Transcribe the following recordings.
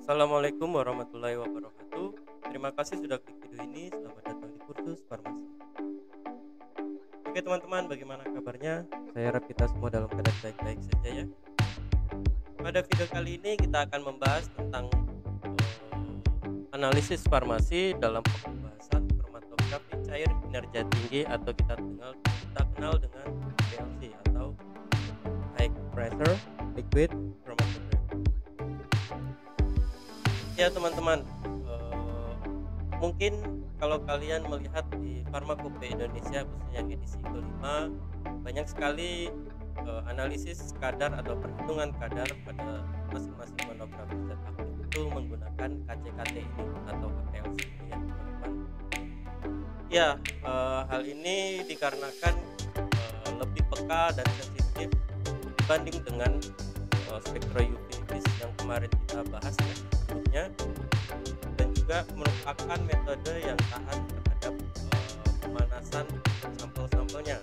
Assalamualaikum warahmatullahi wabarakatuh. Terima kasih sudah klik video ini. Selamat datang di kursus farmasi. Oke teman-teman, bagaimana kabarnya? Saya harap kita semua dalam keadaan baik-baik saja ya. Pada video kali ini kita akan membahas tentang analisis farmasi dalam pembahasan kromatografi cair kinerja tinggi atau kita kenal dengan HPLC atau High Pressure Liquid Chromatography. Ya teman-teman, mungkin kalau kalian melihat di Farmakope Indonesia khususnya yang edisi kelima, banyak sekali analisis kadar atau perhitungan kadar pada masing-masing monografi zat aktif itu menggunakan KCKT ini atau HPLC ini ya teman-teman. Ya, hal ini dikarenakan lebih peka dan sensitif dibanding dengan spektro UV vis yang kemarin kita bahas ya sebelumnya, dan juga merupakan metode yang tahan terhadap pemanasan sampel-sampelnya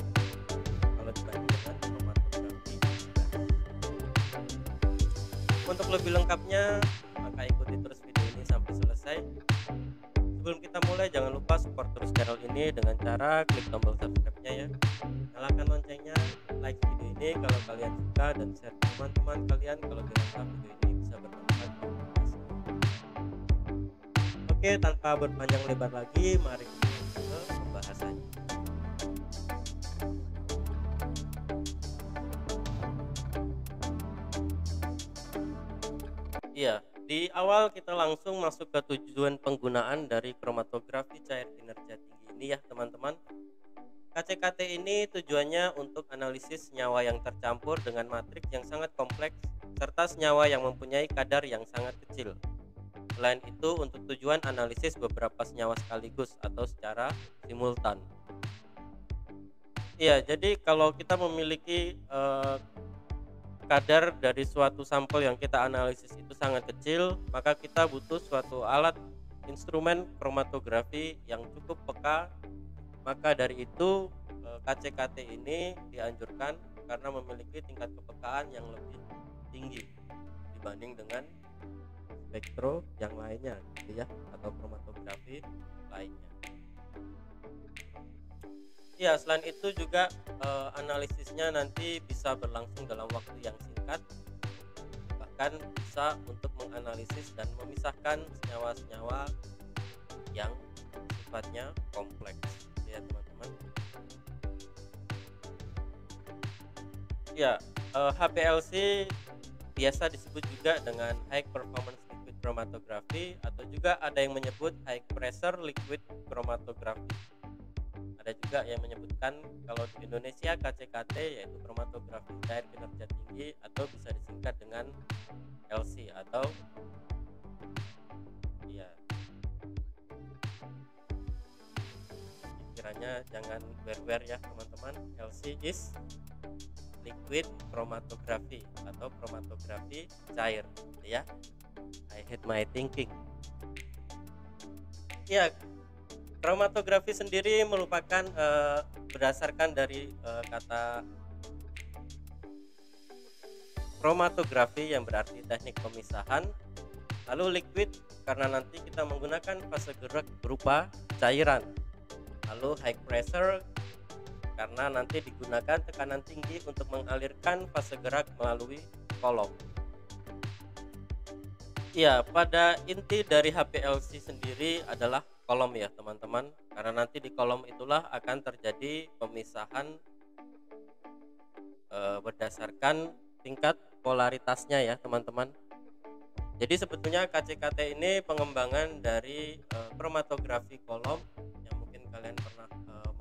kalau dibanding dengan kromatografi. Untuk lebih lengkapnya maka ikuti terus video ini sampai selesai. Sebelum kita mulai, jangan lupa support terus channel ini dengan cara klik tombol subscribe-nya ya, nyalakan loncengnya, like video ini kalau kalian suka, dan share ke teman-teman kalian kalau dirasa video ini bisa bermanfaat. Oke, tanpa berpanjang lebar lagi, mari kita masuk ke pembahasannya. Iya, di awal kita langsung masuk ke tujuan penggunaan dari kromatografi cair kinerja tinggi ini ya teman-teman. KCKT ini tujuannya untuk analisis senyawa yang tercampur dengan matriks yang sangat kompleks serta senyawa yang mempunyai kadar yang sangat kecil. Selain itu untuk tujuan analisis beberapa senyawa sekaligus atau secara simultan. Iya, jadi kalau kita memiliki kadar dari suatu sampel yang kita analisis itu sangat kecil, maka kita butuh suatu alat instrumen kromatografi yang cukup peka. Maka dari itu KCKT ini dianjurkan karena memiliki tingkat kepekaan yang lebih tinggi dibanding dengan spektro yang lainnya gitu ya, atau kromatografi lainnya. Ya, selain itu juga analisisnya nanti bisa berlangsung dalam waktu yang singkat, bahkan bisa untuk menganalisis dan memisahkan senyawa-senyawa yang sifatnya kompleks ya teman-teman. Ya, HPLC biasa disebut juga dengan High Performance Liquid Chromatography atau juga ada yang menyebut High Pressure Liquid Chromatography. Ada juga yang menyebutkan kalau di Indonesia KCKT yaitu kromatografi cair kinerja tinggi atau bisa disingkat dengan LC atau ya kiranya jangan wear ya teman-teman, LC is liquid chromatography atau kromatografi cair ya. I hate my thinking. Ya, kromatografi sendiri merupakan berdasarkan dari kata kromatografi yang berarti teknik pemisahan, lalu liquid karena nanti kita menggunakan fase gerak berupa cairan, lalu high pressure karena nanti digunakan tekanan tinggi untuk mengalirkan fase gerak melalui kolom. Ya, pada inti dari HPLC sendiri adalah kolom ya teman-teman, karena nanti di kolom itulah akan terjadi pemisahan berdasarkan tingkat polaritasnya ya teman-teman. Jadi sebetulnya KCKT ini pengembangan dari kromatografi kolom yang mungkin kalian pernah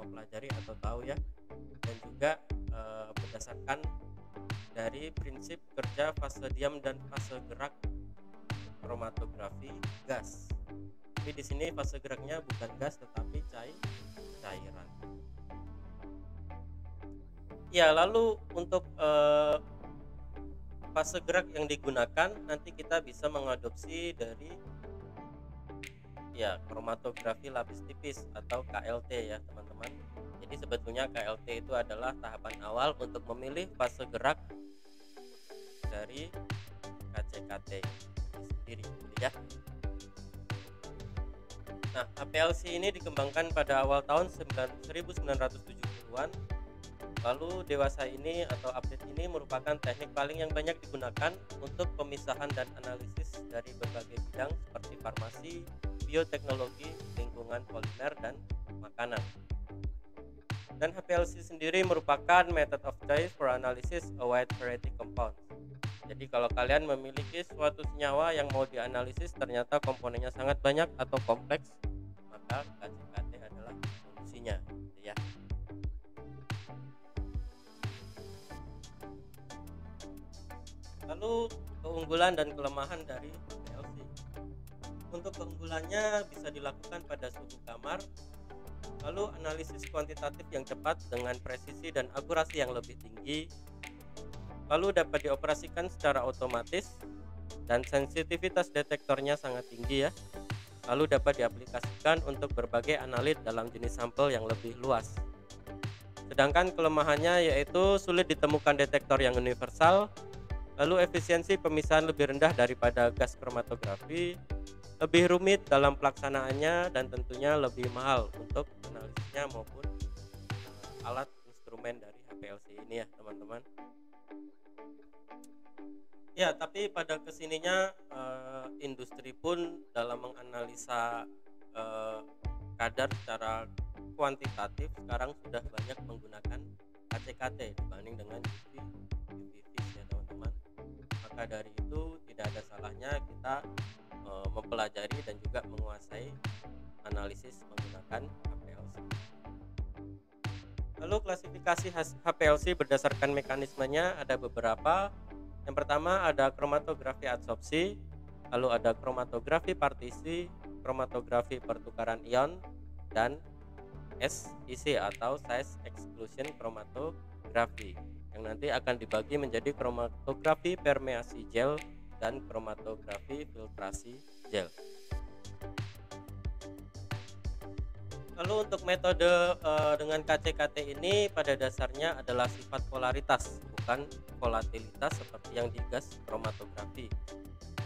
mempelajari atau tahu ya, dan juga berdasarkan dari prinsip kerja fase diam dan fase gerak kromatografi gas. Tapi di sini fase geraknya bukan gas tetapi cairan. Ya, lalu untuk fase gerak yang digunakan nanti kita bisa mengadopsi dari ya kromatografi lapis tipis atau KLT ya teman-teman. Jadi sebetulnya KLT itu adalah tahapan awal untuk memilih fase gerak dari KCKT sendiri gitu ya. Nah, HPLC ini dikembangkan pada awal tahun 1970-an. Lalu dewasa ini atau update ini merupakan teknik paling yang banyak digunakan untuk pemisahan dan analisis dari berbagai bidang seperti farmasi, bioteknologi, lingkungan polimer, dan makanan. Dan HPLC sendiri merupakan method of choice for analysis a wide variety compounds. Jadi kalau kalian memiliki suatu senyawa yang mau dianalisis ternyata komponennya sangat banyak atau kompleks, maka KCKT adalah solusinya gitu ya. Lalu keunggulan dan kelemahan dari HPLC. Untuk keunggulannya bisa dilakukan pada suhu kamar, lalu analisis kuantitatif yang cepat dengan presisi dan akurasi yang lebih tinggi, lalu dapat dioperasikan secara otomatis dan sensitivitas detektornya sangat tinggi ya. Lalu dapat diaplikasikan untuk berbagai analit dalam jenis sampel yang lebih luas. Sedangkan kelemahannya yaitu sulit ditemukan detektor yang universal, lalu efisiensi pemisahan lebih rendah daripada gas kromatografi, lebih rumit dalam pelaksanaannya, dan tentunya lebih mahal untuk analisisnya maupun alat instrumen dari HPLC ini ya teman-teman. Ya, tapi pada kesininya industri pun dalam menganalisa kadar secara kuantitatif sekarang sudah banyak menggunakan KCKT dibanding dengan UV-Vis ya teman-teman. Maka dari itu tidak ada salahnya kita mempelajari dan juga menguasai analisis menggunakan HPLC. Lalu klasifikasi HPLC berdasarkan mekanismenya ada beberapa. Yang pertama ada kromatografi adsorpsi, lalu ada kromatografi partisi, kromatografi pertukaran ion, dan SEC atau size exclusion kromatografi yang nanti akan dibagi menjadi kromatografi permeasi gel dan kromatografi filtrasi gel. Lalu untuk metode dengan KCKT ini pada dasarnya adalah sifat polaritas, bukan volatilitas seperti yang di gas kromatografi.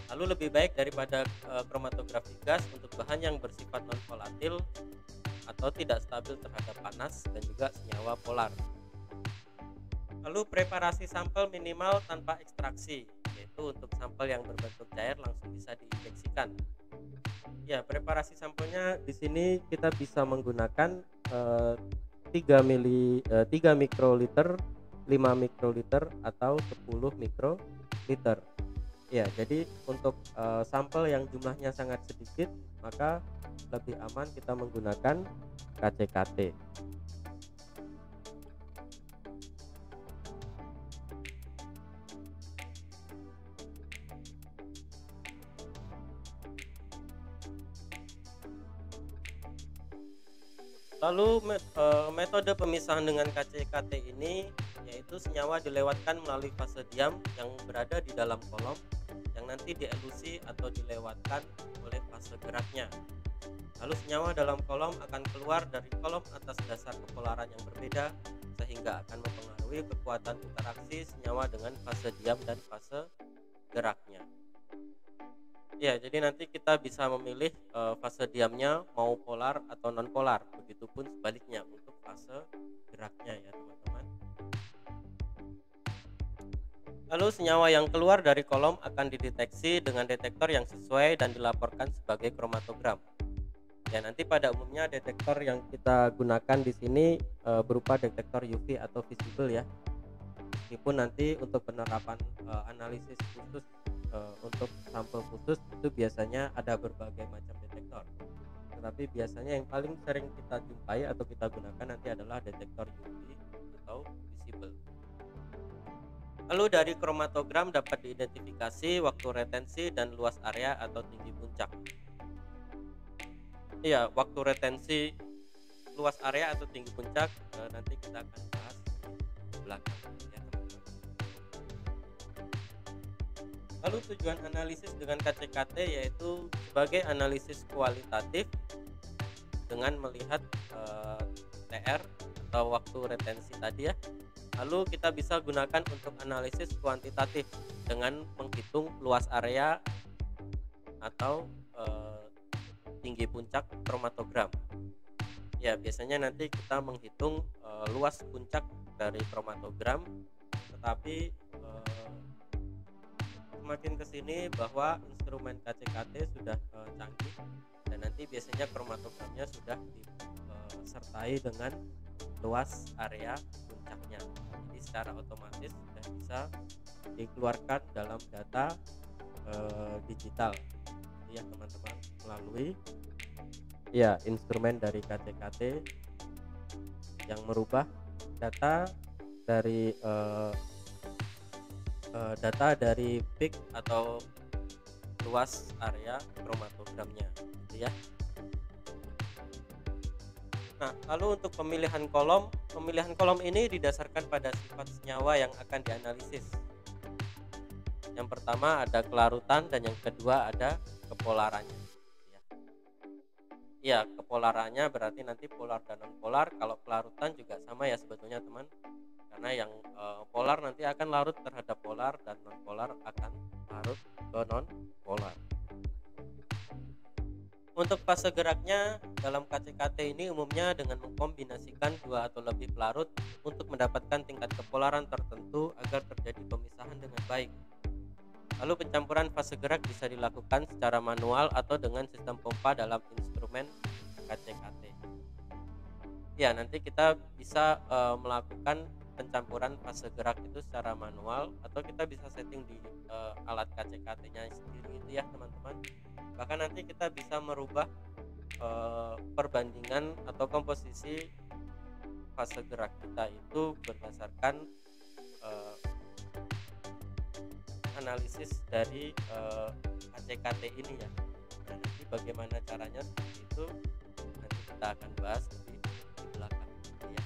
Lalu lebih baik daripada kromatografi gas untuk bahan yang bersifat non volatil atau tidak stabil terhadap panas dan juga senyawa polar. Lalu preparasi sampel minimal tanpa ekstraksi, yaitu untuk sampel yang berbentuk cair langsung bisa diinjeksikan. Ya, preparasi sampelnya di sini kita bisa menggunakan 3 mikroliter, 5 mikroliter atau 10 mikroliter. Ya, jadi untuk sampel yang jumlahnya sangat sedikit maka lebih aman kita menggunakan KCKT. Lalu metode pemisahan dengan KCKT ini yaitu senyawa dilewatkan melalui fase diam yang berada di dalam kolom yang nanti dielusi atau dilewatkan oleh fase geraknya. Lalu senyawa dalam kolom akan keluar dari kolom atas dasar kepolaran yang berbeda sehingga akan mempengaruhi kekuatan interaksi senyawa dengan fase diam dan fase geraknya. Ya, jadi nanti kita bisa memilih fase diamnya mau polar atau non polar, begitupun sebaliknya untuk fase geraknya ya teman-teman. Lalu senyawa yang keluar dari kolom akan dideteksi dengan detektor yang sesuai dan dilaporkan sebagai kromatogram. Ya, nanti pada umumnya detektor yang kita gunakan di sini berupa detektor UV atau visible ya. Meskipun nanti untuk penerapan analisis khusus untuk sampel khusus itu biasanya ada berbagai macam detektor. Tetapi biasanya yang paling sering kita jumpai atau kita gunakan nanti adalah detektor UV atau visible. Lalu dari kromatogram dapat diidentifikasi waktu retensi dan luas area atau tinggi puncak. Iya, waktu retensi, luas area atau tinggi puncak nanti kita akan bahas di belakang ya teman-teman. Lalu tujuan analisis dengan KCKT yaitu sebagai analisis kualitatif dengan melihat TR atau waktu retensi tadi ya. Lalu kita bisa gunakan untuk analisis kuantitatif dengan menghitung luas area atau tinggi puncak kromatogram. Ya, biasanya nanti kita menghitung luas puncak dari kromatogram, tetapi semakin kesini bahwa instrumen KCKT sudah canggih, dan nanti biasanya kromatogramnya sudah disertai dengan luas area puncaknya. Jadi secara otomatis sudah bisa dikeluarkan dalam data digital ya teman-teman, melalui instrumen dari KCKT yang merubah data dari peak atau luas area kromatogramnya gitu ya. Nah, lalu untuk pemilihan kolom ini didasarkan pada sifat senyawa yang akan dianalisis. Yang pertama ada kelarutan dan yang kedua ada kepolarannya. Ya, kepolarannya berarti nanti polar dan non polar. Kalau kelarutan juga sama ya sebetulnya teman, karena yang polar nanti akan larut terhadap polar dan non polar akan larut ke non polar. Untuk fase geraknya dalam KCKT ini umumnya dengan mengkombinasikan dua atau lebih pelarut untuk mendapatkan tingkat kepolaran tertentu agar terjadi pemisahan dengan baik. Lalu pencampuran fase gerak bisa dilakukan secara manual atau dengan sistem pompa dalam instrumen KCKT. Ya, nanti kita bisa melakukan pencampuran fase gerak itu secara manual, atau kita bisa setting di alat KCKT-nya sendiri itu ya teman-teman. Bahkan nanti kita bisa merubah perbandingan atau komposisi fase gerak kita itu berdasarkan analisis dari KCKT ini ya. Nah, nanti bagaimana caranya seperti itu nanti kita akan bahas di belakang ya.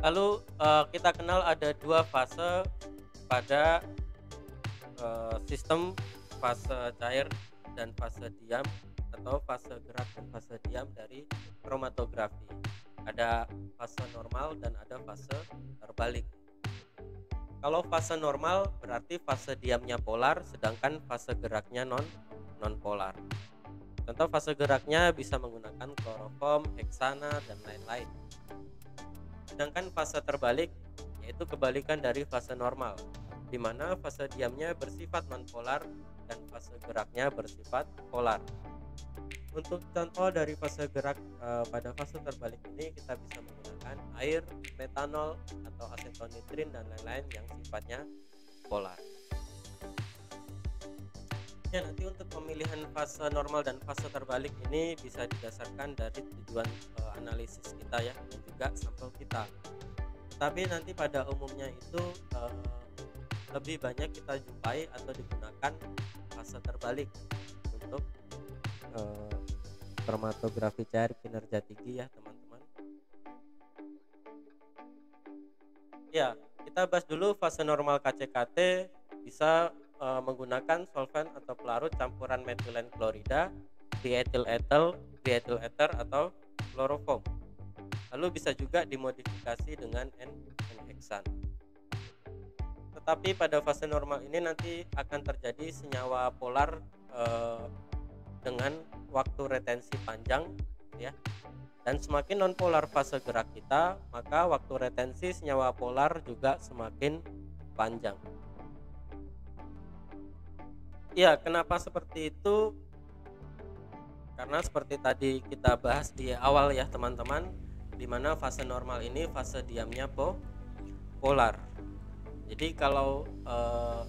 Lalu kita kenal ada dua fase pada sistem fase cair dan fase diam, atau fase gerak dan fase diam dari kromatografi. Ada fase normal dan ada fase terbalik. Kalau fase normal berarti fase diamnya polar, sedangkan fase geraknya non polar. Contoh fase geraknya bisa menggunakan kloroform, heksana, dan lain-lain. Sedangkan fase terbalik yaitu kebalikan dari fase normal, di mana fase diamnya bersifat non polar dan fase geraknya bersifat polar. Untuk contoh dari fase gerak pada fase terbalik ini kita bisa menggunakan air, metanol, atau asetonitrin dan lain-lain yang sifatnya polar. Ya, nanti untuk pemilihan fase normal dan fase terbalik ini bisa didasarkan dari tujuan analisis kita ya, dan juga sampel kita. Tapi nanti pada umumnya itu lebih banyak kita jumpai atau digunakan fase terbalik untuk kromatografi cair kinerja tinggi ya teman-teman. Ya, kita bahas dulu fase normal KCKT bisa menggunakan solvent atau pelarut campuran metilen klorida, diethil ether atau kloroform. Lalu bisa juga dimodifikasi dengan N-heksan. Tetapi pada fase normal ini nanti akan terjadi senyawa polar dengan waktu retensi panjang ya. Dan semakin non polar fase gerak kita, maka waktu retensi senyawa polar juga semakin panjang. Ya, kenapa seperti itu? Karena seperti tadi kita bahas di awal ya teman-teman, di mana fase normal ini fase diamnya polar. Jadi kalau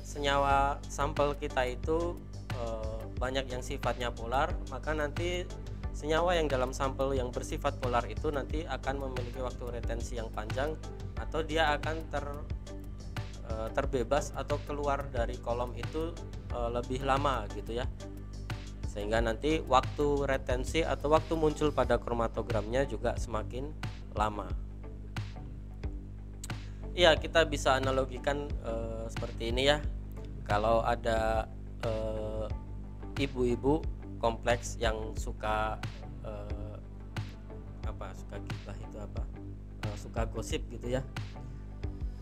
senyawa sampel kita itu banyak yang sifatnya polar, maka nanti senyawa yang dalam sampel yang bersifat polar itu nanti akan memiliki waktu retensi yang panjang, atau dia akan terbebas atau keluar dari kolom itu lebih lama gitu ya, sehingga nanti waktu retensi atau waktu muncul pada kromatogramnya juga semakin lama. Iya, kita bisa analogikan seperti ini ya. Kalau ada ibu-ibu kompleks yang suka suka gibah itu suka gosip gitu ya.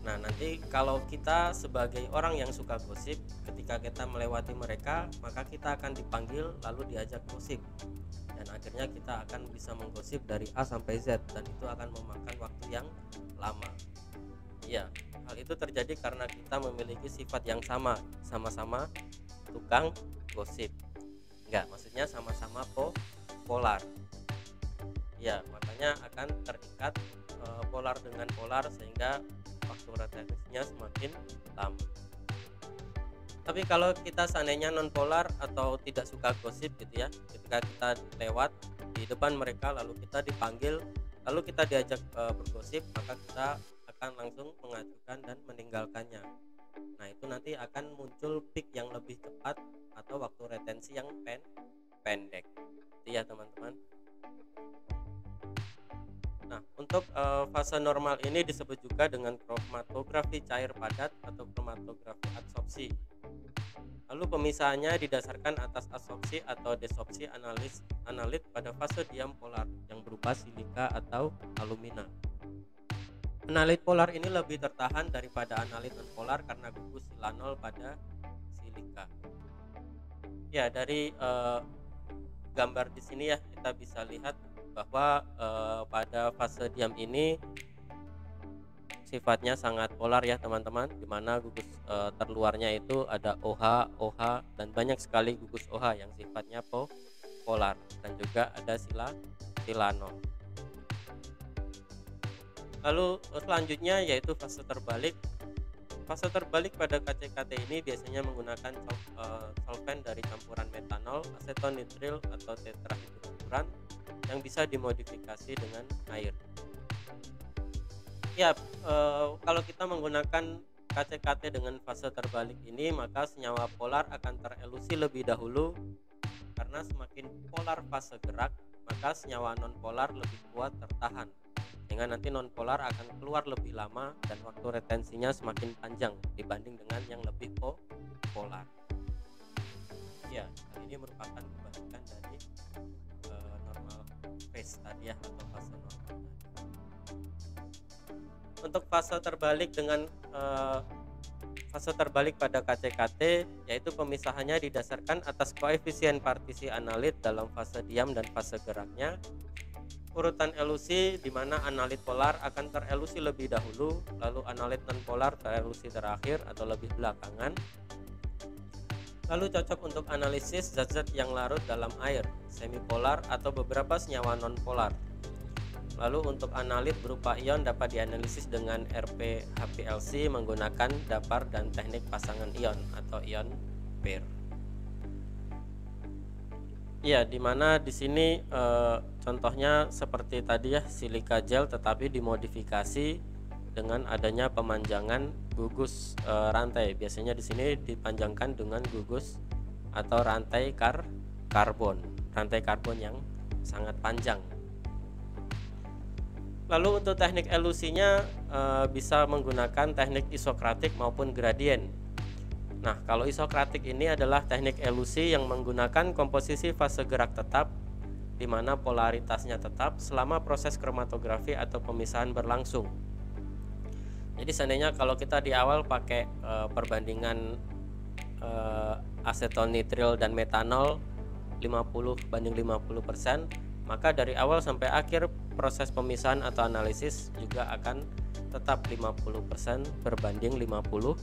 Nah, nanti kalau kita sebagai orang yang suka gosip, ketika kita melewati mereka, maka kita akan dipanggil lalu diajak gosip. Dan akhirnya kita akan bisa menggosip dari A sampai Z, dan itu akan memakan waktu yang lama. Ya, hal itu terjadi karena kita memiliki sifat yang sama, sama-sama tukang gosip. Enggak, maksudnya sama-sama polar. Ya, makanya akan terikat polar dengan polar sehingga waktu retensinya semakin lama. Tapi kalau kita seandainya non polar atau tidak suka gosip gitu ya, ketika kita lewat di depan mereka lalu kita dipanggil, lalu kita diajak bergosip, maka kita akan langsung mengajukan dan meninggalkannya. Nah, itu nanti akan muncul peak yang lebih cepat atau waktu retensi yang pendek. Itu ya teman-teman. Nah, untuk fase normal ini disebut juga dengan kromatografi cair padat atau kromatografi adsorpsi. Lalu pemisahannya didasarkan atas adsorpsi atau desorpsi analit pada fase diam polar yang berupa silika atau alumina. Analit polar ini lebih tertahan daripada analit non-polar karena gugus silanol pada silika. Ya, dari gambar di sini ya kita bisa lihat bahwa pada fase diam ini sifatnya sangat polar ya teman-teman, dimana gugus terluarnya itu ada OH, OH dan banyak sekali gugus OH yang sifatnya polar, dan juga ada silanol. Lalu selanjutnya yaitu fase terbalik. Fase terbalik pada KCKT ini biasanya menggunakan solvent dari campuran metanol, aseton nitril atau tetrahidrofuran yang bisa dimodifikasi dengan air. Ya, kalau kita menggunakan KCKT dengan fase terbalik ini, maka senyawa polar akan terelusi lebih dahulu, karena semakin polar fase gerak, maka senyawa non-polar lebih kuat tertahan, sehingga nanti non-polar akan keluar lebih lama dan waktu retensinya semakin panjang dibanding dengan yang lebih polar. Ya, hal ini merupakan kebalikan dari normal phase tadi ya, atau fase normal. Untuk fase terbalik dengan fase terbalik pada KCKT, yaitu pemisahannya didasarkan atas koefisien partisi analit dalam fase diam dan fase geraknya. Urutan elusi di mana analit polar akan terelusi lebih dahulu, lalu analit non polar terelusi terakhir atau lebih belakangan. Lalu cocok untuk analisis zat-zat yang larut dalam air, semipolar atau beberapa senyawa non polar. Lalu untuk analit berupa ion dapat dianalisis dengan RP-HPLC menggunakan dapar dan teknik pasangan ion atau ion pair. Ya, dimana di sini contohnya seperti tadi ya, silika gel tetapi dimodifikasi dengan adanya pemanjangan gugus rantai. Biasanya di sini dipanjangkan dengan gugus atau rantai karbon yang sangat panjang. Lalu untuk teknik elusinya bisa menggunakan teknik isokratik maupun gradien. Nah, kalau isokratik ini adalah teknik elusi yang menggunakan komposisi fase gerak tetap, di mana polaritasnya tetap selama proses kromatografi atau pemisahan berlangsung. Jadi seandainya kalau kita di awal pakai perbandingan aseton nitril dan metanol 50:50%, maka dari awal sampai akhir proses pemisahan atau analisis juga akan tetap 50% berbanding 50%.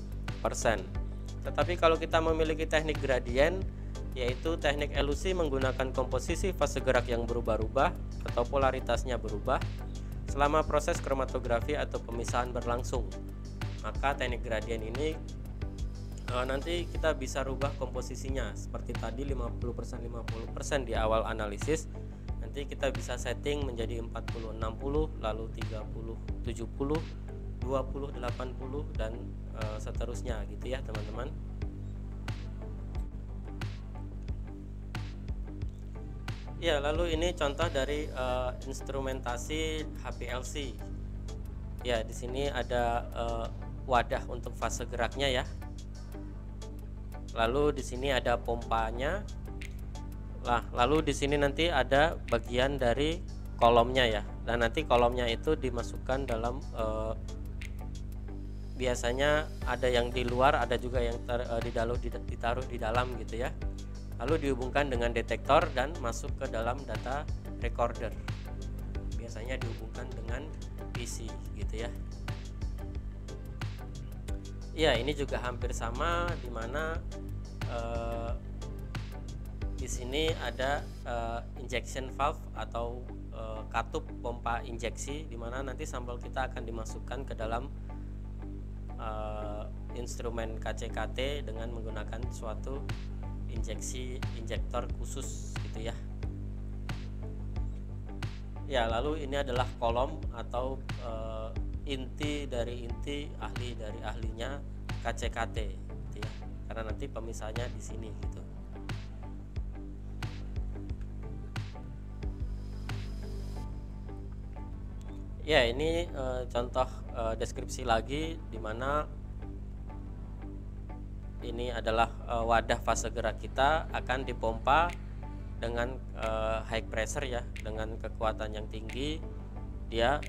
Tetapi kalau kita memiliki teknik gradien, yaitu teknik elusi menggunakan komposisi fase gerak yang berubah-ubah atau polaritasnya berubah selama proses kromatografi atau pemisahan berlangsung, maka teknik gradien ini nanti kita bisa rubah komposisinya seperti tadi 50% di awal analisis. Nanti kita bisa setting menjadi 40-60, lalu 30-70, 20-80 dan seterusnya gitu ya teman-teman. Ya, lalu ini contoh dari instrumentasi HPLC. Ya, di sini ada wadah untuk fase geraknya ya. Lalu di sini ada pompanya. Lalu di sini nanti ada bagian dari kolomnya ya, dan nanti kolomnya itu dimasukkan dalam biasanya ada yang di luar, ada juga yang ditaruh di dalam gitu ya. Lalu dihubungkan dengan detektor dan masuk ke dalam data recorder. Biasanya dihubungkan dengan PC gitu ya. Ya, ini juga hampir sama, di mana di sini ada injection valve atau katup pompa injeksi, di mana nanti sampel kita akan dimasukkan ke dalam instrumen KCKT dengan menggunakan suatu injektor khusus gitu ya. Ya, lalu ini adalah kolom atau inti dari ahlinya KCKT gitu ya. Karena nanti pemisahnya di sini gitu. Ya, ini contoh deskripsi lagi, di mana ini adalah wadah fase gerak kita akan dipompa dengan high pressure ya, dengan kekuatan yang tinggi. Dia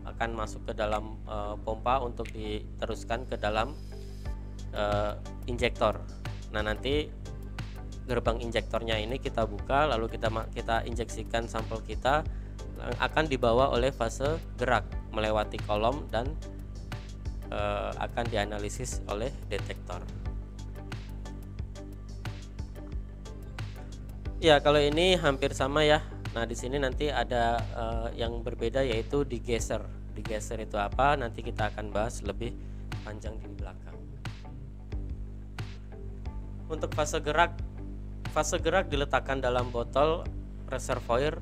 akan masuk ke dalam pompa untuk diteruskan ke dalam injektor. Nah, nanti gerbang injektornya ini kita buka, lalu kita injeksikan sampel kita, akan dibawa oleh fase gerak melewati kolom dan akan dianalisis oleh detektor. Ya, kalau ini hampir sama ya. Nah, di sini nanti ada yang berbeda, yaitu digeser. Digeser itu apa? Nanti kita akan bahas lebih panjang di belakang. Untuk fase gerak diletakkan dalam botol reservoir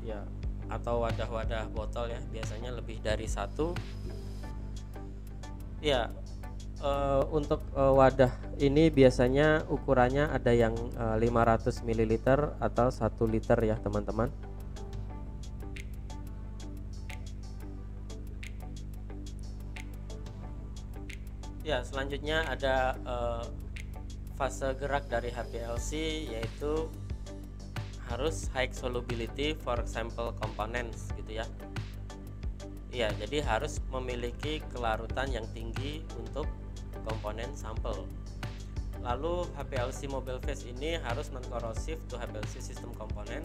ya, atau wadah-wadah botol ya, biasanya lebih dari satu. Ya, untuk wadah ini biasanya ukurannya ada yang 500 ml atau 1 liter ya teman-teman. Ya, selanjutnya ada fase gerak dari HPLC, yaitu harus high solubility for sample components gitu ya. Iya, jadi harus memiliki kelarutan yang tinggi untuk komponen sampel. Lalu HPLC mobile phase ini harus non-corrosive to HPLC system komponen.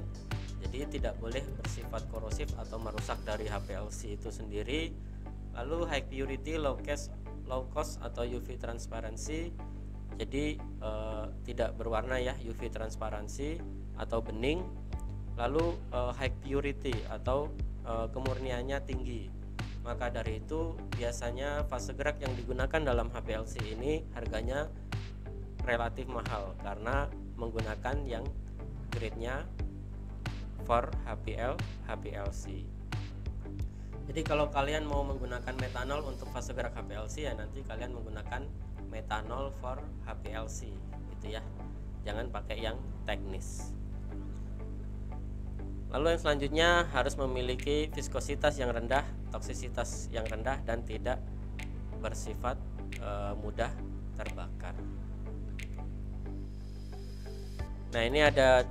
Jadi tidak boleh bersifat korosif atau merusak dari HPLC itu sendiri. Lalu high purity, low cost atau UV transparency. Jadi tidak berwarna ya, UV transparansi atau bening. Lalu high purity atau kemurniannya tinggi. Maka dari itu biasanya fase gerak yang digunakan dalam HPLC ini harganya relatif mahal karena menggunakan yang grade-nya for HPLC. Jadi kalau kalian mau menggunakan metanol untuk fase gerak HPLC, ya nanti kalian menggunakan metanol for HPLC gitu ya. Jangan pakai yang teknis. Lalu yang selanjutnya harus memiliki viskositas yang rendah, toksisitas yang rendah, dan tidak bersifat mudah terbakar. Nah, ini ada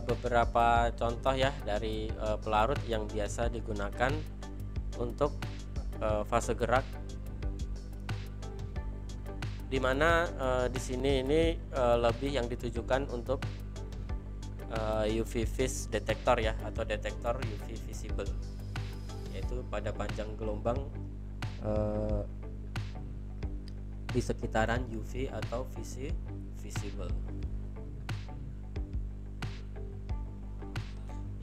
beberapa contoh ya dari pelarut yang biasa digunakan untuk fase gerak, dimana di sini ini lebih yang ditujukan untuk UV vis detektor ya, atau detektor UV visible, yaitu pada panjang gelombang di sekitaran UV atau visible.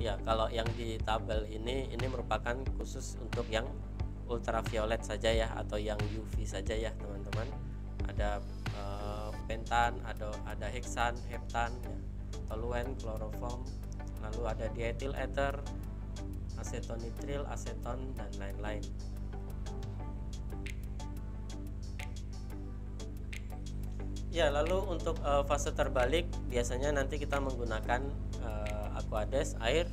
Ya, kalau yang di tabel ini merupakan khusus untuk yang ultraviolet saja ya, atau yang UV saja ya teman-teman. Ada pentan, ada heksan, heptan ya, toluen, kloroform, lalu ada diethyl ether, asetonitril, aseton, dan lain-lain. Ya, lalu untuk fase terbalik biasanya nanti kita menggunakan aqueous air,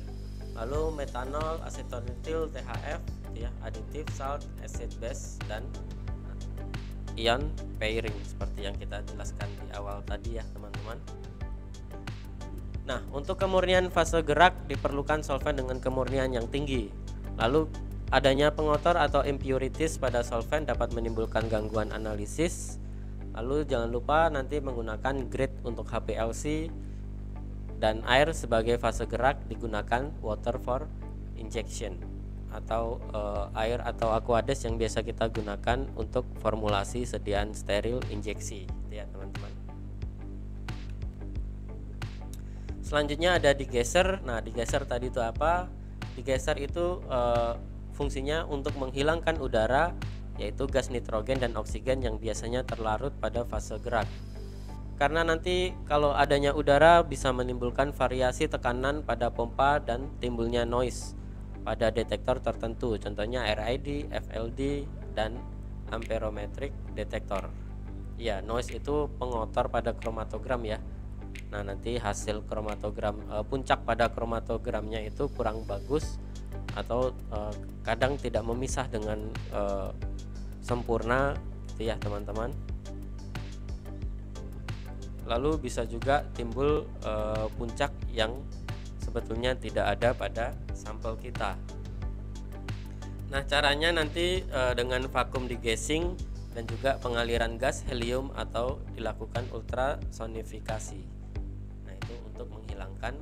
lalu metanol, asetonitril, THF ya, aditif, salt, acid base, dan ion pairing seperti yang kita jelaskan di awal tadi ya teman-teman. Nah, untuk kemurnian fase gerak diperlukan solvent dengan kemurnian yang tinggi. Lalu Adanya pengotor atau impurities pada solvent dapat menimbulkan gangguan analisis. Lalu jangan lupa nanti menggunakan grid untuk HPLC, dan air sebagai fase gerak digunakan water for injection atau air atau aqueous yang biasa kita gunakan untuk formulasi sediaan steril injeksi, ya teman-teman. Selanjutnya ada digester. Nah, digester tadi itu apa? Digester itu fungsinya untuk menghilangkan udara, yaitu gas nitrogen dan oksigen yang biasanya terlarut pada fase gerak. Karena nanti kalau adanya udara bisa menimbulkan variasi tekanan pada pompa dan timbulnya noise pada detektor tertentu, contohnya RID, FLD, dan amperometric detektor. Ya, noise itu pengotor pada kromatogram ya. Nah, nanti hasil kromatogram puncak pada kromatogramnya itu kurang bagus atau kadang tidak memisah dengan sempurna gitu ya teman-teman. Lalu bisa juga timbul puncak yang sebetulnya tidak ada pada sampel kita. Nah, caranya nanti dengan vakum degassing dan juga pengaliran gas helium atau dilakukan ultrasonifikasi. Nah, itu untuk menghilangkan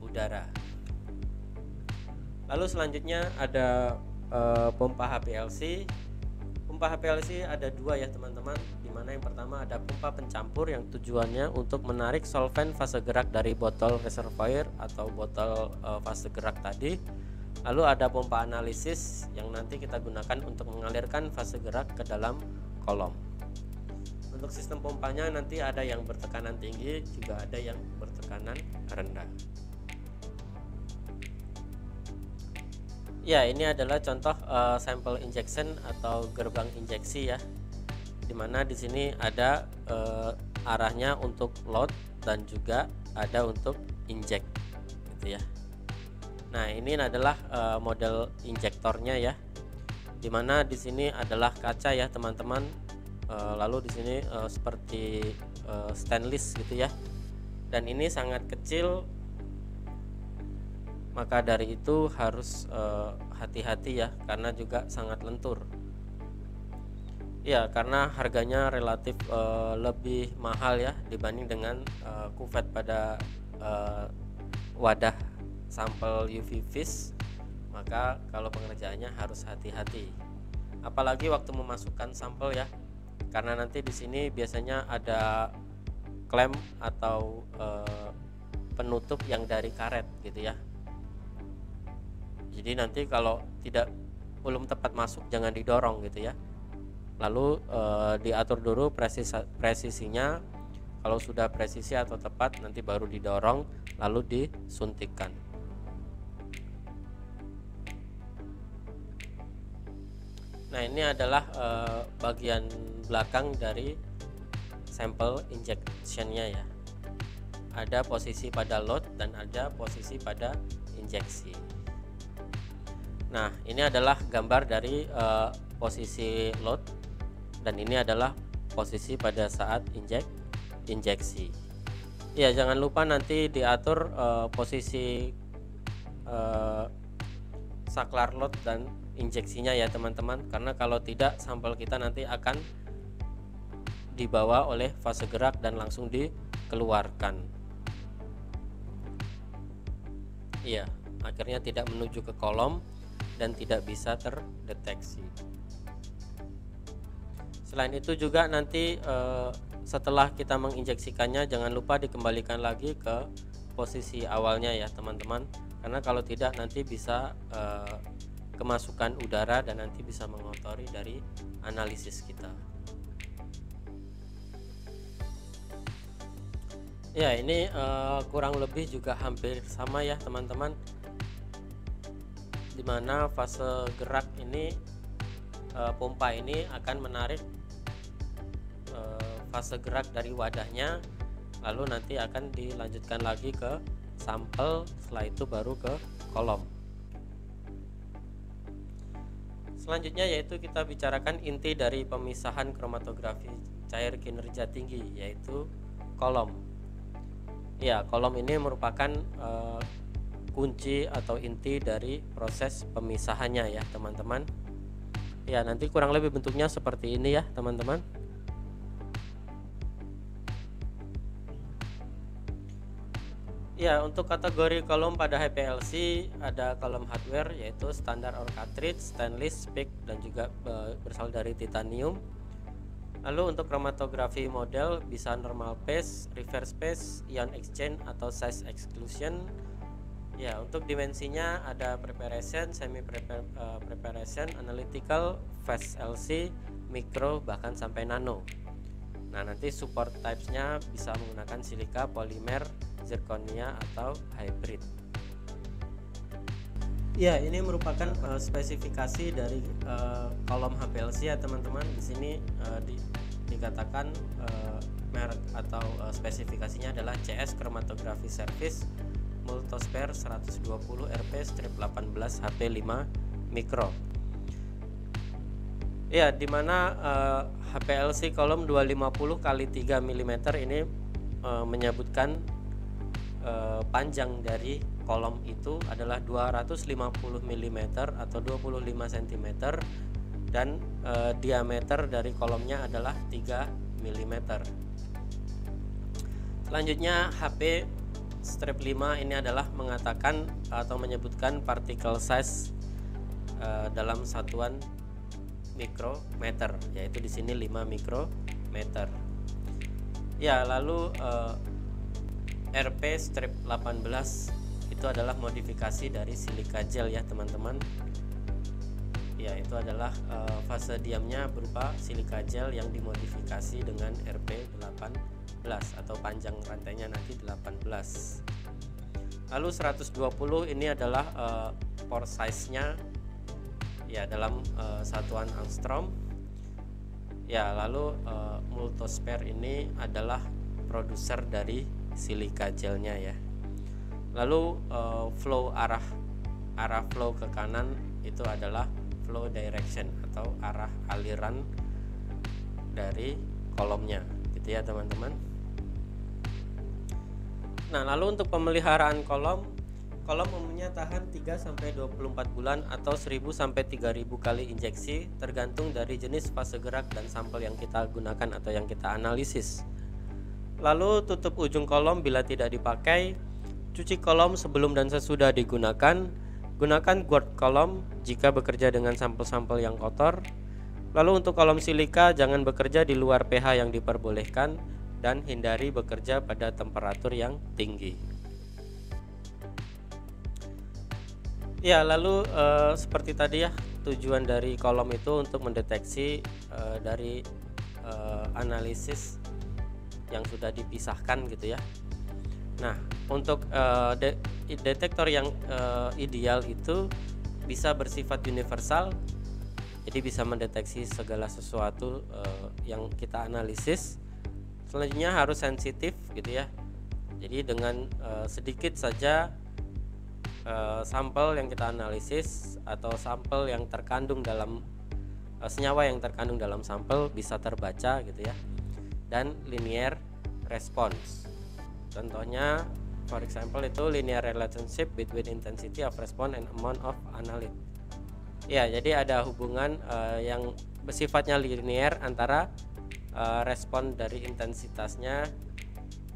udara. Lalu selanjutnya ada pompa HPLC. Pompa HPLC ada dua ya teman-teman, dimana yang pertama ada pompa pencampur yang tujuannya untuk menarik solvent fase gerak dari botol reservoir atau botol fase gerak tadi. Lalu ada pompa analisis yang nanti kita gunakan untuk mengalirkan fase gerak ke dalam kolom. Untuk sistem pompanya nanti ada yang bertekanan tinggi, juga ada yang bertekanan rendah. Ya, ini adalah contoh sampel injection atau gerbang injeksi ya, dimana di sini ada arahnya untuk load dan juga ada untuk inject gitu ya. Nah, ini adalah model injektornya ya, dimana di sini adalah kaca ya teman-teman. Lalu di sini seperti stainless gitu ya, dan ini sangat kecil. Maka dari itu harus hati-hati ya, karena juga sangat lentur. Ya, karena harganya relatif lebih mahal ya dibanding dengan kuvet pada wadah sampel UV vis. Maka kalau pengerjaannya harus hati-hati. Apalagi waktu memasukkan sampel ya, karena nanti di sini biasanya ada klem atau penutup yang dari karet gitu ya. Jadi nanti kalau belum tepat masuk jangan didorong gitu ya. Lalu diatur dulu presisinya. Kalau sudah presisi atau tepat nanti baru didorong lalu disuntikkan. Nah, ini adalah bagian belakang dari sampel injectionnya ya. Ada posisi pada load dan ada posisi pada injeksi. Nah, ini adalah gambar dari posisi load dan ini adalah posisi pada saat injeksi. Ya, jangan lupa nanti diatur posisi saklar load dan injeksinya ya teman-teman, karena kalau tidak sampel kita nanti akan dibawa oleh fase gerak dan langsung dikeluarkan. Iya, akhirnya tidak menuju ke kolom dan tidak bisa terdeteksi. Selain itu juga nanti setelah kita menginjeksikannya jangan lupa dikembalikan lagi ke posisi awalnya ya teman-teman, karena kalau tidak nanti bisa kemasukan udara dan nanti bisa mengotori dari analisis kita. Ya, ini kurang lebih juga hampir sama ya teman-teman, dimana fase gerak ini pompa ini akan menarik fase gerak dari wadahnya, lalu nanti akan dilanjutkan lagi ke sampel, setelah itu baru ke kolom. Selanjutnya yaitu kita bicarakan inti dari pemisahan kromatografi cair kinerja tinggi, yaitu kolom. Ya, kolom ini merupakan kunci atau inti dari proses pemisahannya ya teman-teman. Ya, nanti kurang lebih bentuknya seperti ini ya teman-teman. Ya, untuk kategori kolom pada HPLC ada kolom hardware yaitu standar or cartridge, stainless, PIC dan juga berasal dari titanium. Lalu untuk chromatografi model bisa normal phase, reverse phase, ion exchange atau size exclusion. Ya, untuk dimensinya ada preparation, semi preparation, analytical, fast LC, micro bahkan sampai nano. Nah, nanti support types-nya bisa menggunakan silika, polimer, zirconia atau hybrid. Ya, ini merupakan spesifikasi dari kolom HPLC ya teman-teman. Di sini dikatakan merek atau spesifikasinya adalah CS Chromatography Service Multosphere 120 RP strip 18 HP 5 mikro. Ya, dimana HPLC kolom 250 x 3 mm ini menyebutkan panjang dari kolom itu adalah 250 mm atau 25 cm dan diameter dari kolomnya adalah 3 mm. Selanjutnya HP strip 5 ini adalah mengatakan atau menyebutkan particle size dalam satuan mikrometer, yaitu di sini 5 mikrometer. Ya, lalu RP strip 18 itu adalah modifikasi dari silika gel ya teman-teman. Ya, itu adalah fase diamnya berupa silika gel yang dimodifikasi dengan RP 18 atau panjang rantainya nanti 18. Lalu 120 ini adalah pore size-nya ya dalam satuan angstrom. Ya, lalu Multosphere ini adalah produser dari silika gelnya ya. Lalu flow arah flow ke kanan itu adalah flow direction atau arah aliran dari kolomnya gitu ya teman-teman. Nah, lalu untuk pemeliharaan kolom umumnya tahan 3 sampai 24 bulan atau 1000 sampai 3000 kali injeksi tergantung dari jenis fase gerak dan sampel yang kita gunakan atau yang kita analisis. Lalu tutup ujung kolom bila tidak dipakai. Cuci kolom sebelum dan sesudah digunakan. Gunakan guard kolom jika bekerja dengan sampel-sampel yang kotor. Lalu untuk kolom silika jangan bekerja di luar pH yang diperbolehkan dan hindari bekerja pada temperatur yang tinggi. Ya, lalu seperti tadi ya, tujuan dari kolom itu untuk mendeteksi dari analisis yang sudah dipisahkan gitu ya. Nah, untuk detektor yang ideal itu bisa bersifat universal, jadi bisa mendeteksi segala sesuatu yang kita analisis. Selanjutnya harus sensitif gitu ya. Jadi dengan sedikit saja sampel yang kita analisis atau sampel yang terkandung dalam senyawa yang terkandung dalam sampel bisa terbaca gitu ya. Dan linear response. Contohnya, for example itu linear relationship between intensity of response and amount of analyte. Ya, jadi ada hubungan yang bersifatnya linear antara respon dari intensitasnya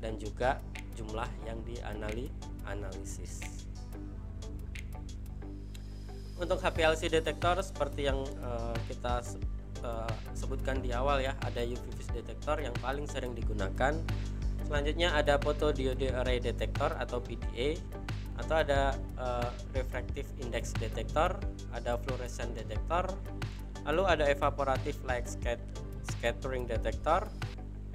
dan juga jumlah yang dianalisis. Untuk HPLC detektor seperti yang kita sebutkan di awal ya, ada UV vis detektor yang paling sering digunakan. Selanjutnya ada photodiode array detector atau PDA, atau ada refractive index detector, ada fluorescent detector, lalu ada evaporative light scattering detector,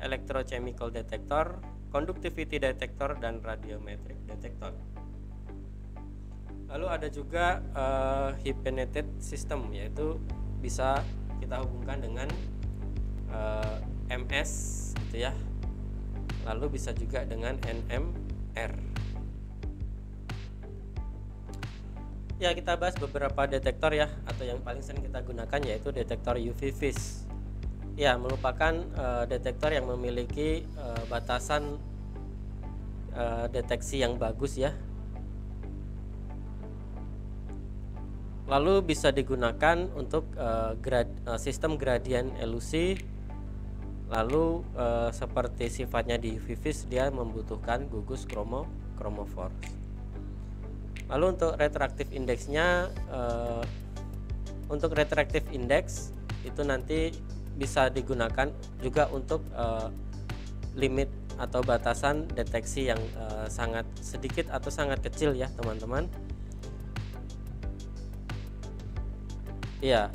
electrochemical detector, conductivity detector dan radiometric detector. Lalu ada juga hyphenated system, yaitu bisa kita hubungkan dengan MS gitu ya. Lalu bisa juga dengan NMR. Ya, kita bahas beberapa detektor ya, atau yang paling sering kita gunakan yaitu detektor UV vis. Ya, merupakan detektor yang memiliki batasan deteksi yang bagus ya. Lalu bisa digunakan untuk sistem gradient elusi. Lalu seperti sifatnya di UV-Vis, dia membutuhkan gugus chromophores. Lalu untuk retractive indeksnya, untuk retractive index itu nanti bisa digunakan juga untuk limit atau batasan deteksi yang sangat sedikit atau sangat kecil ya teman-teman. Ya,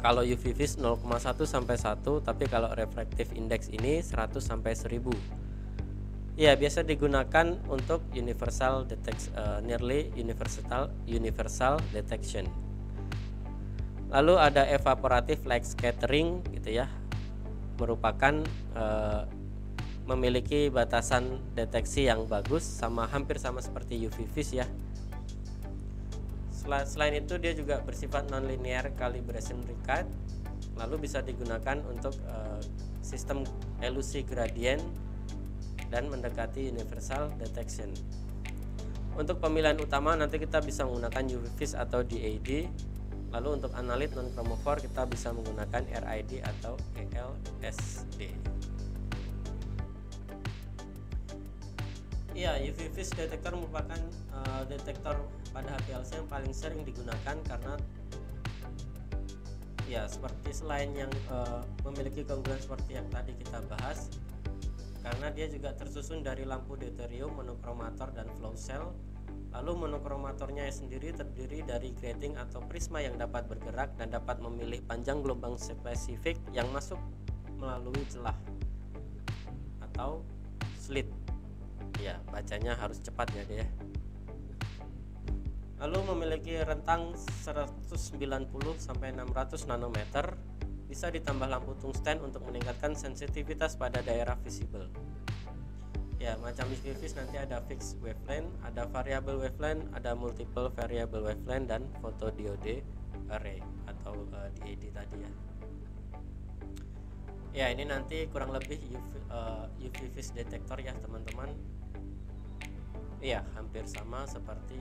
kalau UV-Vis 0,1 sampai 1, tapi kalau refractive index ini 100 sampai 1000. Ya, biasa digunakan untuk nearly universal detection. Lalu ada evaporative light scattering gitu ya, merupakan memiliki batasan deteksi yang bagus, hampir sama seperti UV-Vis ya. Selain itu dia juga bersifat nonlinear calibration record, lalu bisa digunakan untuk sistem elusi gradient dan mendekati universal detection. Untuk pemilihan utama nanti kita bisa menggunakan UV-Vis atau DAD. Lalu untuk analit non chromophore kita bisa menggunakan RID atau ELSD. Iya, UV-Vis detektor merupakan detektor pada HPLC yang paling sering digunakan karena ya seperti selain yang memiliki keunggulan seperti yang tadi kita bahas, karena dia juga tersusun dari lampu deuterium, monochromator dan flow cell. Lalu monochromatornya sendiri terdiri dari grating atau prisma yang dapat bergerak dan dapat memilih panjang gelombang spesifik yang masuk melalui celah atau slit. Ya, bacanya harus cepat ya dia. Lalu memiliki rentang 190 sampai 600 nanometer. Bisa ditambah lampu tungsten untuk meningkatkan sensitivitas pada daerah visible. Ya, macam UV-Vis nanti ada fixed wavelength, ada variable wavelength, ada multiple variable wavelength, dan photodiode array atau DAD tadi ya. Ya, ini nanti kurang lebih UV-Vis detektor ya teman-teman. Ya, hampir sama seperti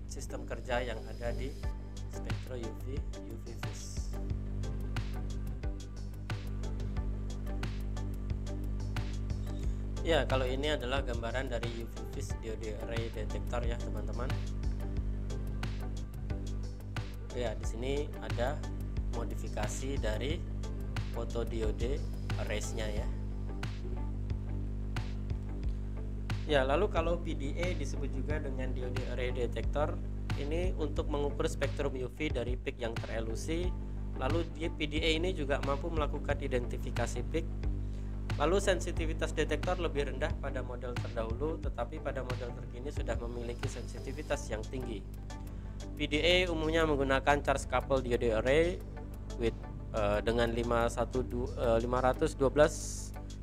sistem kerja yang ada di spektro UV-Vis. Ya, kalau ini adalah gambaran dari UV-Vis diode array detektor ya teman-teman. Ya, di sini ada modifikasi dari photodiode arrays-nya ya. Ya, lalu kalau PDA disebut juga dengan diode array detector, ini untuk mengukur spektrum UV dari peak yang terelusi. Lalu PDA ini juga mampu melakukan identifikasi peak. Lalu sensitivitas detektor lebih rendah pada model terdahulu, tetapi pada model terkini sudah memiliki sensitivitas yang tinggi. PDA umumnya menggunakan charge coupled diode array dengan 512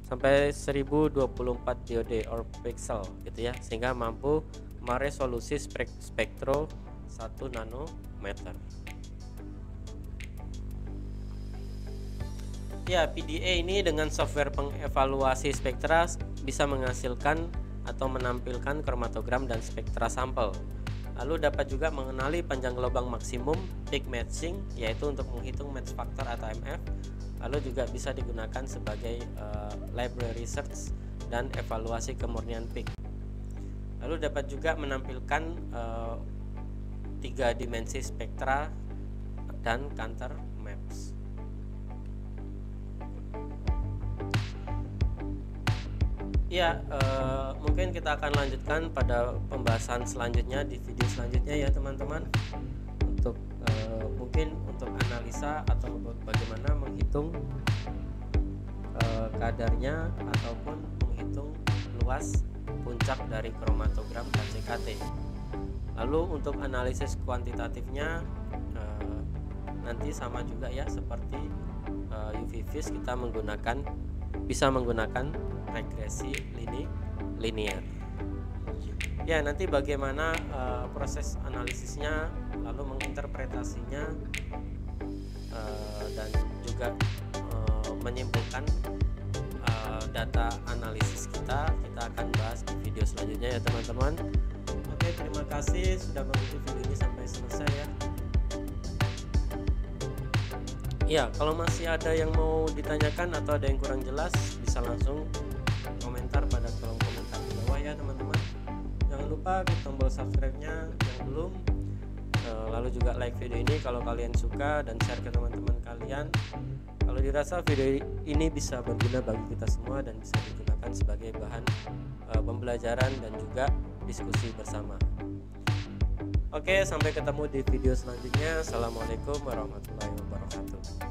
sampai 1024 diode or pixel gitu ya, sehingga mampu meresolusi spektro 1 nanometer. Ya, PDA ini dengan software pengevaluasi spektra bisa menghasilkan atau menampilkan kromatogram dan spektra sampel. Lalu dapat juga mengenali panjang gelombang maksimum, peak matching, yaitu untuk menghitung match factor atau MF. Lalu juga bisa digunakan sebagai library search dan evaluasi kemurnian peak. Lalu dapat juga menampilkan 3 dimensi spektra dan counter maps. Ya, mungkin kita akan lanjutkan pada pembahasan selanjutnya di video selanjutnya ya teman-teman, untuk mungkin untuk analisa atau bagaimana menghitung kadarnya ataupun menghitung luas puncak dari kromatogram KCKT. Lalu untuk analisis kuantitatifnya nanti sama juga ya seperti UV-Vis, kita bisa menggunakan regresi linear. Ya, nanti bagaimana proses analisisnya, lalu menginterpretasinya, dan juga menyimpulkan data analisis kita akan bahas di video selanjutnya ya teman-teman. Oke, terima kasih sudah mengikuti video ini sampai selesai ya. Ya, kalau masih ada yang mau ditanyakan atau ada yang kurang jelas, bisa langsung komentar pada kolom komentar di bawah ya teman-teman. Jangan lupa klik tombol subscribe-nya yang belum, lalu juga like video ini kalau kalian suka, dan share ke teman-teman kalian kalau dirasa video ini bisa berguna bagi kita semua dan bisa digunakan sebagai bahan pembelajaran dan juga diskusi bersama. Oke, sampai ketemu di video selanjutnya. Assalamualaikum warahmatullahi wabarakatuh.